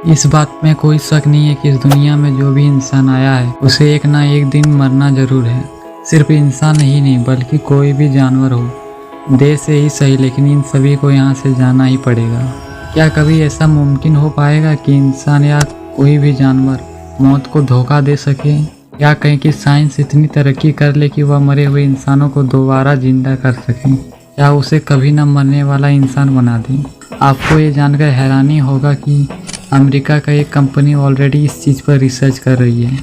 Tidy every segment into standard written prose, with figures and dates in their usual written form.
इस बात में कोई शक नहीं है कि इस दुनिया में जो भी इंसान आया है उसे एक ना एक दिन मरना जरूर है। सिर्फ इंसान ही नहीं बल्कि कोई भी जानवर हो, देर से ही सही, लेकिन इन सभी को यहाँ से जाना ही पड़ेगा। क्या कभी ऐसा मुमकिन हो पाएगा कि इंसान या कोई भी जानवर मौत को धोखा दे सके, या कहीं कि साइंस इतनी तरक्की कर ले कि वह मरे हुए इंसानों को दोबारा जिंदा कर सके, या उसे कभी न मरने वाला इंसान बना दे। आपको ये जानकर हैरानी होगा कि अमेरिका का एक कंपनी ऑलरेडी इस चीज़ पर रिसर्च कर रही है।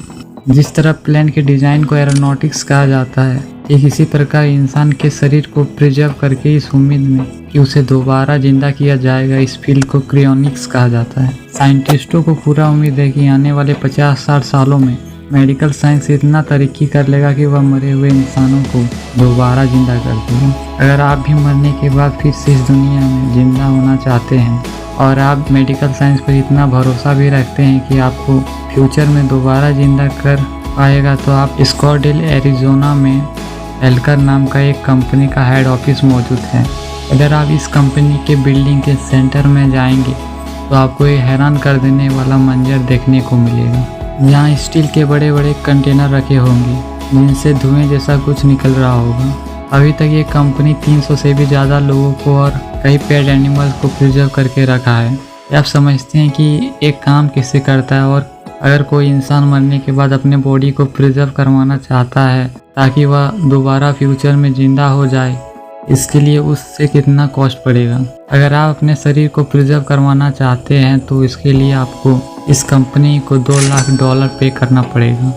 जिस तरह प्लेन के डिज़ाइन को एरोनॉटिक्स कहा जाता है, ठीक इसी प्रकार इंसान के शरीर को प्रिजर्व करके इस उम्मीद में कि उसे दोबारा जिंदा किया जाएगा, इस फील्ड को क्रियोनिक्स कहा जाता है। साइंटिस्टों को पूरा उम्मीद है कि आने वाले 50-60 सालों में मेडिकल साइंस इतना तरक्की कर लेगा कि वह मरे हुए इंसानों को दोबारा जिंदा कर देगा। अगर आप भी मरने के बाद फिर से इस दुनिया में जिंदा होना चाहते हैं और आप मेडिकल साइंस पर इतना भरोसा भी रखते हैं कि आपको फ्यूचर में दोबारा जिंदा कर पाएगा, तो आप स्कॉटडेल एरिजोना में एल्कर नाम का एक कंपनी का हेड ऑफिस मौजूद है। अगर आप इस कंपनी के बिल्डिंग के सेंटर में जाएंगे तो आपको ये हैरान कर देने वाला मंजर देखने को मिलेगा। यहाँ स्टील के बड़े बड़े कंटेनर रखे होंगे जिनसे धुएं जैसा कुछ निकल रहा होगा। अभी तक ये कंपनी 300 से भी ज़्यादा लोगों को और कई पेट एनिमल्स को प्रिजर्व करके रखा है। आप समझते हैं कि एक काम किससे करता है, और अगर कोई इंसान मरने के बाद अपने बॉडी को प्रिजर्व करवाना चाहता है ताकि वह दोबारा फ्यूचर में जिंदा हो जाए, इसके लिए उससे कितना कॉस्ट पड़ेगा। अगर आप अपने शरीर को प्रिजर्व करवाना चाहते हैं तो इसके लिए आपको इस कंपनी को $2 लाख पे करना पड़ेगा,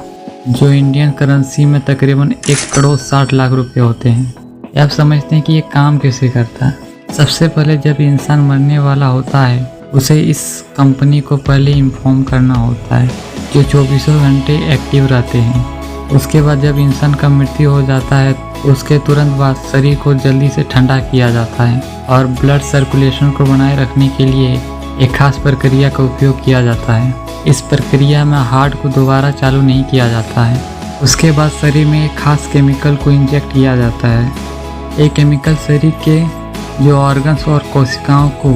जो इंडियन करेंसी में तकरीबन 1,60 लाख रुपए होते हैं। आप समझते हैं कि ये काम कैसे करता है। सबसे पहले जब इंसान मरने वाला होता है उसे इस कंपनी को पहले इन्फॉर्म करना होता है, जो 24 घंटे एक्टिव रहते हैं। उसके बाद जब इंसान का मृत्यु हो जाता है तो उसके तुरंत बाद शरीर को जल्दी से ठंडा किया जाता है और ब्लड सर्कुलेशन को बनाए रखने के लिए एक खास प्रक्रिया का उपयोग किया जाता है। इस प्रक्रिया में हार्ट को दोबारा चालू नहीं किया जाता है। उसके बाद शरीर में एक खास केमिकल को इंजेक्ट किया जाता है। ये केमिकल शरीर के जो ऑर्गन्स और कोशिकाओं को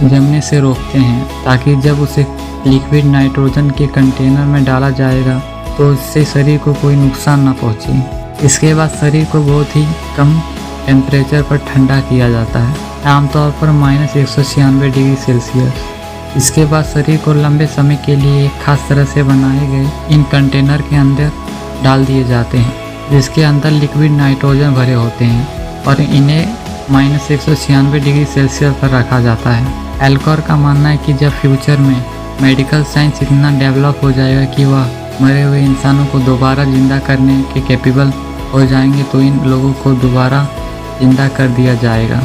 जमने से रोकते हैं, ताकि जब उसे लिक्विड नाइट्रोजन के कंटेनर में डाला जाएगा तो इससे शरीर को कोई नुकसान ना पहुंचे। इसके बाद शरीर को बहुत ही कम टेम्परेचर पर ठंडा किया जाता है, आमतौर पर -196 डिग्री सेल्सियस। इसके बाद शरीर को लंबे समय के लिए एक खास तरह से बनाए गए इन कंटेनर के अंदर डाल दिए जाते हैं, जिसके अंदर लिक्विड नाइट्रोजन भरे होते हैं, और इन्हें -196 डिग्री सेल्सियस पर रखा जाता है। एल्कोर का मानना है कि जब फ्यूचर में मेडिकल साइंस इतना डेवलप हो जाएगा कि वह मरे हुए इंसानों को दोबारा जिंदा करने के कैपेबल हो जाएंगे, तो इन लोगों को दोबारा जिंदा कर दिया जाएगा।